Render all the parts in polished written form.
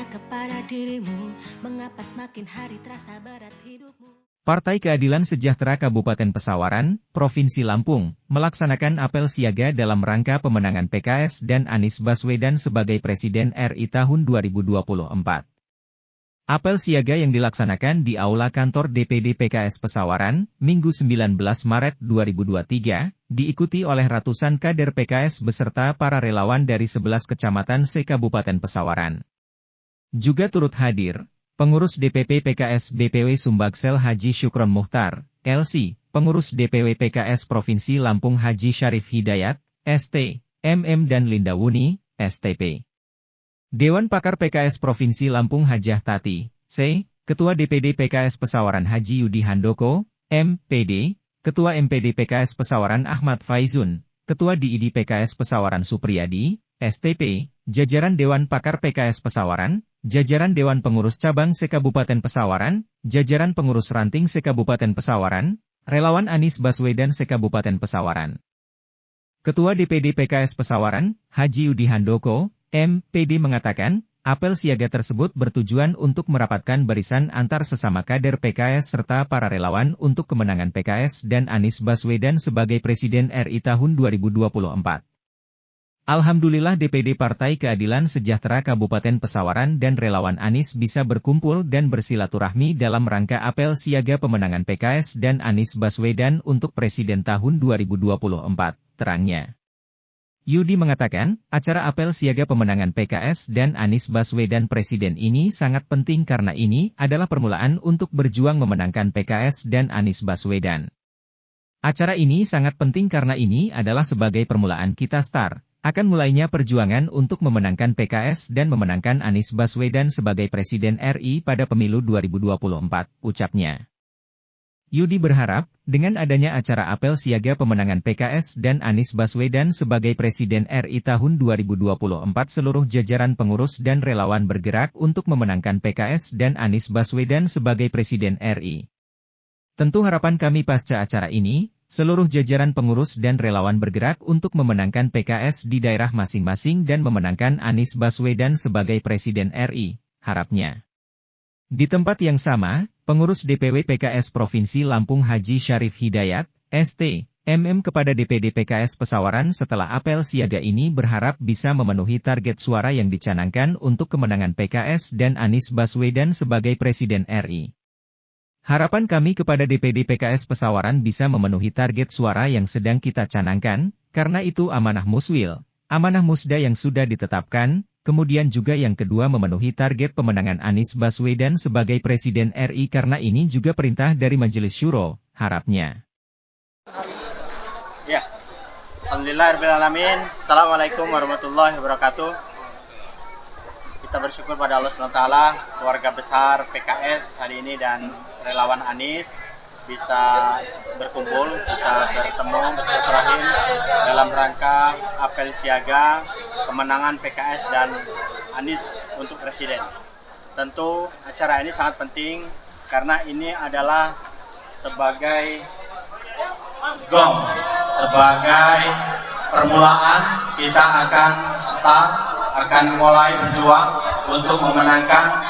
kepada dirimu? Mengapa semakin hari terasa berat hidupmu? Partai Keadilan Sejahtera Kabupaten Pesawaran, Provinsi Lampung, melaksanakan apel siaga dalam rangka pemenangan PKS dan Anies Baswedan sebagai Presiden RI tahun 2024. Apel siaga yang dilaksanakan di Aula Kantor DPD PKS Pesawaran, Minggu 19 Maret 2023, diikuti oleh ratusan kader PKS beserta para relawan dari 11 kecamatan se-Kabupaten Pesawaran. Juga turut hadir, Pengurus DPP PKS BPW Sumbaksel Haji Syukron Muhtar, LC, Pengurus DPW PKS Provinsi Lampung Haji Syarif Hidayat, ST, MM dan Linda Wuni, STP. Dewan Pakar PKS Provinsi Lampung Hajah Tati, C, Ketua DPD PKS Pesawaran Haji Yudi Handoko, MPD, Ketua MPD PKS Pesawaran Ahmad Faizun, Ketua DID PKS Pesawaran Supriyadi, STP, jajaran Dewan Pakar PKS Pesawaran, jajaran Dewan Pengurus Cabang se-Kabupaten Pesawaran, jajaran Pengurus Ranting se-Kabupaten Pesawaran, relawan Anies Baswedan se-Kabupaten Pesawaran. Ketua DPD PKS Pesawaran, Haji Yudi Handoko, MPD mengatakan, apel siaga tersebut bertujuan untuk merapatkan barisan antar sesama kader PKS serta para relawan untuk kemenangan PKS dan Anies Baswedan sebagai Presiden RI tahun 2024. Alhamdulillah DPD Partai Keadilan Sejahtera Kabupaten Pesawaran dan relawan Anies bisa berkumpul dan bersilaturahmi dalam rangka apel siaga pemenangan PKS dan Anies Baswedan untuk Presiden tahun 2024, terangnya. Yudi mengatakan, acara apel siaga pemenangan PKS dan Anies Baswedan Presiden ini sangat penting karena ini adalah permulaan untuk berjuang memenangkan PKS dan Anies Baswedan. Acara ini sangat penting karena ini adalah sebagai permulaan kita start, akan mulainya perjuangan untuk memenangkan PKS dan memenangkan Anies Baswedan sebagai Presiden RI pada pemilu 2024, ucapnya. Yudi berharap, dengan adanya acara apel siaga pemenangan PKS dan Anies Baswedan sebagai Presiden RI tahun 2024 seluruh jajaran pengurus dan relawan bergerak untuk memenangkan PKS dan Anies Baswedan sebagai Presiden RI. Tentu harapan kami pasca acara ini, seluruh jajaran pengurus dan relawan bergerak untuk memenangkan PKS di daerah masing-masing dan memenangkan Anies Baswedan sebagai Presiden RI, harapnya. Di tempat yang sama, Pengurus DPW PKS Provinsi Lampung Haji Syarif Hidayat, ST, MM kepada DPD PKS Pesawaran setelah apel siaga ini berharap bisa memenuhi target suara yang dicanangkan untuk kemenangan PKS dan Anies Baswedan sebagai Presiden RI. Harapan kami kepada DPD PKS Pesawaran bisa memenuhi target suara yang sedang kita canangkan, karena itu amanah muswil, amanah musda yang sudah ditetapkan. Kemudian juga yang kedua memenuhi target pemenangan Anies Baswedan sebagai Presiden RI karena ini juga perintah dari Majelis Syuro, harapnya. Ya, Alhamdulillahirrahmanirrahim. Assalamualaikum warahmatullahi wabarakatuh. Kita bersyukur pada Allah SWT, keluarga besar PKS hari ini dan relawan Anies bisa berkumpul, bisa bertemu, bersilaturahim dalam rangka apel siaga kemenangan PKS dan Anies untuk Presiden. Tentu acara ini sangat penting karena ini adalah sebagai gong, sebagai permulaan kita akan start, akan mulai berjuang untuk memenangkan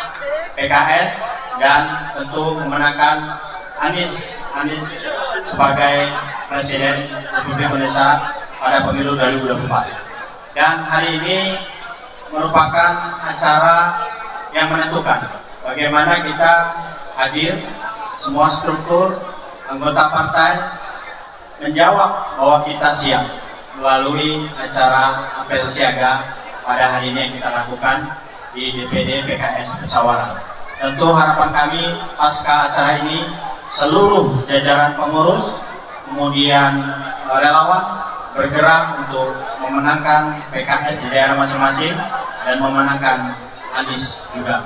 PKS dan tentu memenangkan Anies sebagai Presiden Republik Indonesia pada pemilu 2024. Dan hari ini merupakan acara yang menentukan bagaimana kita hadir, semua struktur anggota partai menjawab bahwa kita siap melalui acara apel siaga pada hari ini yang kita lakukan di DPD PKS Pesawaran. Tentu harapan kami pasca acara ini seluruh jajaran pengurus, kemudian relawan bergerak untuk memenangkan PKS di daerah masing-masing dan memenangkan Anies juga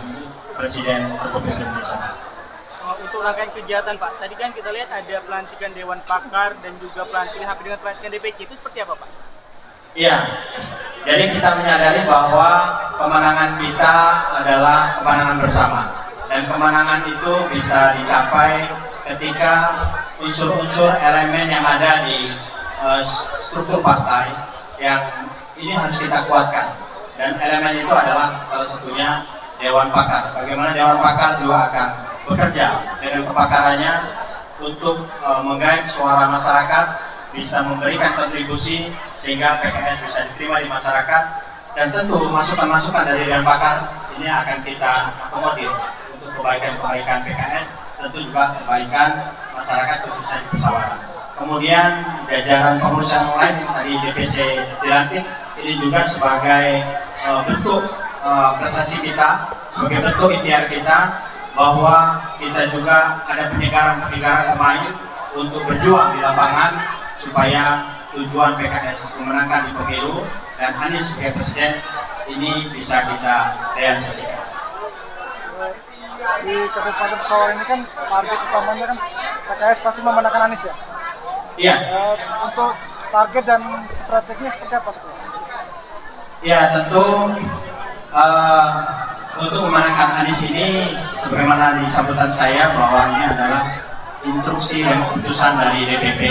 Presiden Republik Indonesia. Untuk rangkaian kegiatan Pak, tadi kan kita lihat ada pelantikan Dewan Pakar dan juga pelantikan HP dengan pelantikan DPC, itu seperti apa Pak? Iya, jadi kita menyadari bahwa kemenangan kita adalah kemenangan bersama dan kemenangan itu bisa dicapai ketika unsur-unsur elemen yang ada di struktur partai yang ini harus kita kuatkan, dan elemen itu adalah salah satunya Dewan Pakar. Bagaimana Dewan Pakar juga akan bekerja dengan kepakarannya untuk menggait suara masyarakat, bisa memberikan kontribusi sehingga PKS bisa diterima di masyarakat, dan tentu masukan-masukan dari Dewan Pakar ini akan kita akomodir untuk kebaikan-kebaikan PKS, tentu juga kebaikan masyarakat khususnya di Pesawaran. Kemudian jajaran pengurus yang lain yang tadi DPC dilantik, ini juga sebagai bentuk prestasi kita, sebagai bentuk ikhtiar kita bahwa kita juga ada penyegaran-penyegaran pemain untuk berjuang di lapangan supaya tujuan PKS memenangkan di pemilu dan Anies sebagai presiden ini bisa kita realisasikan. Di Kabupaten Pesawaran ini kan target utamanya kan PKS pasti memenangkan Anies ya? Iya. Untuk target dan strateginya seperti apa? Ya tentu untuk memenangkan Anies ini sebagaimana di sambutan saya bahwa ini adalah instruksi dan keputusan dari DPP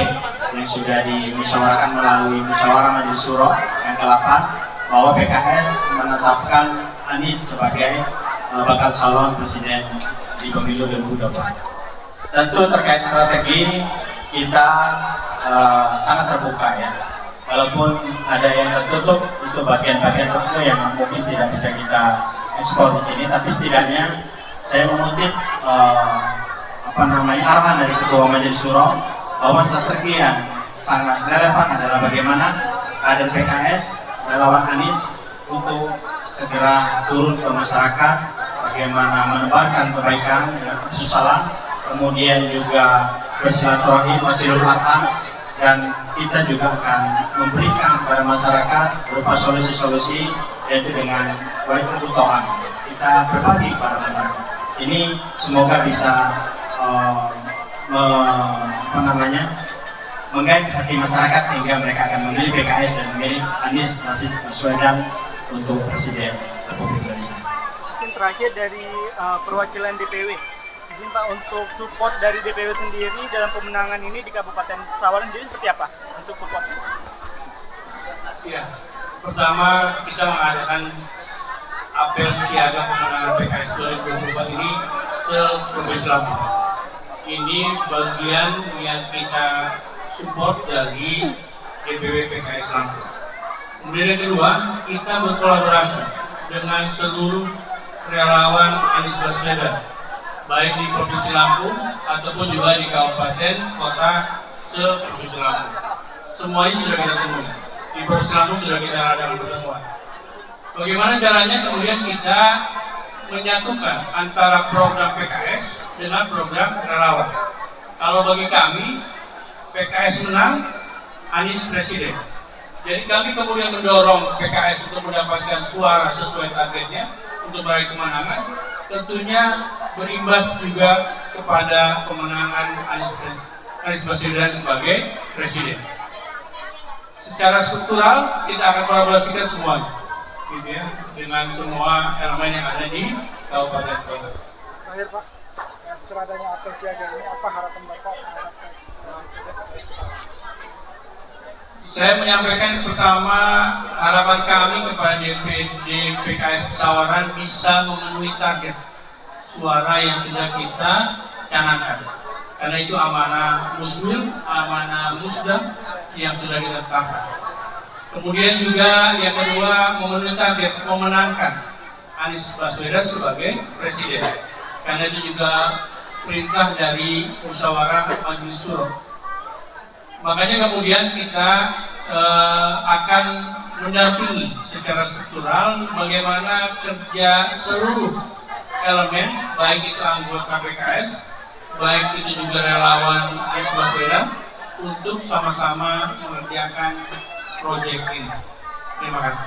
yang sudah dimusyawarahkan melalui musyawarah Majelis Syuro yang ke-8 bahwa PKS menetapkan Anies sebagai bakal calon presiden di pemilu 2024. Tentu terkait strategi kita sangat terbuka ya. Walaupun ada yang tertutup, itu bagian-bagian tertentu yang mungkin tidak bisa kita ekspor di sini, tapi setidaknya saya mengutip arahan dari Ketua Majelis Syuro bahwa strategi yang sangat relevan adalah bagaimana kader PKS, relawan Anies untuk segera turun ke masyarakat, bagaimana menebarkan kebaikan, kesusahan, kemudian juga bersilaturahim, wasilul arham, dan kita juga akan memberikan kepada masyarakat berupa solusi-solusi, yaitu dengan wajib utohan kita berbagi kepada masyarakat. Ini semoga bisa menggait hati masyarakat sehingga mereka akan memilih PKS dan memilih Anies Baswedan untuk Presiden Republik Indonesia. Mungkin terakhir dari perwakilan DPW, izin Pak, untuk support dari DPW sendiri dalam pemenangan ini di Kabupaten Pesawaran jadi seperti apa untuk support? Ya, pertama kita mengadakan apel siaga pemenangan PKS 2024 ini se-Provinsi Lampung. Ini bagian yang kita support dari DPW PKS Lampung. Kemudian yang kedua, kita berkolaborasi dengan seluruh relawan Anies Baswedan, baik di Provinsi Lampung ataupun juga di kabupaten kota se-Provinsi Lampung. Semuanya sudah kita temui. Di Provinsi Lampung sudah kita adakan pertemuan. Bagaimana caranya kemudian kita menyatukan antara program PKS dengan program relawan. Kalau bagi kami, PKS menang, Anies presiden. Jadi kami kemudian mendorong PKS untuk mendapatkan suara sesuai targetnya untuk meraih kemenangan, tentunya berimbas juga kepada kemenangan Anies Baswedan sebagai presiden. Secara struktural kita akan kolaborasikan semuanya, gitu ya, dengan semua elemen yang ada di kabupaten kota. Terakhir Pak, setelah adanya apel siaga ini, apa harapan Bapak? Saya menyampaikan pertama, harapan kami kepada DPD PKS Pesawaran bisa memenuhi target suara yang sudah kita canangkan. Karena itu amanah musmil, amanah musda yang sudah kita tetapkan. Kemudian juga yang kedua, memenuhi target memenangkan Anies Baswedan sebagai presiden. Karena itu juga perintah dari musyawarah Majelis Syuro. Makanya kemudian kita akan mendampingi secara struktural bagaimana kerja seluruh elemen, baik itu anggota PKS, baik itu juga relawan Anies Baswedan, untuk sama-sama mengerjakan proyek ini. Terima kasih.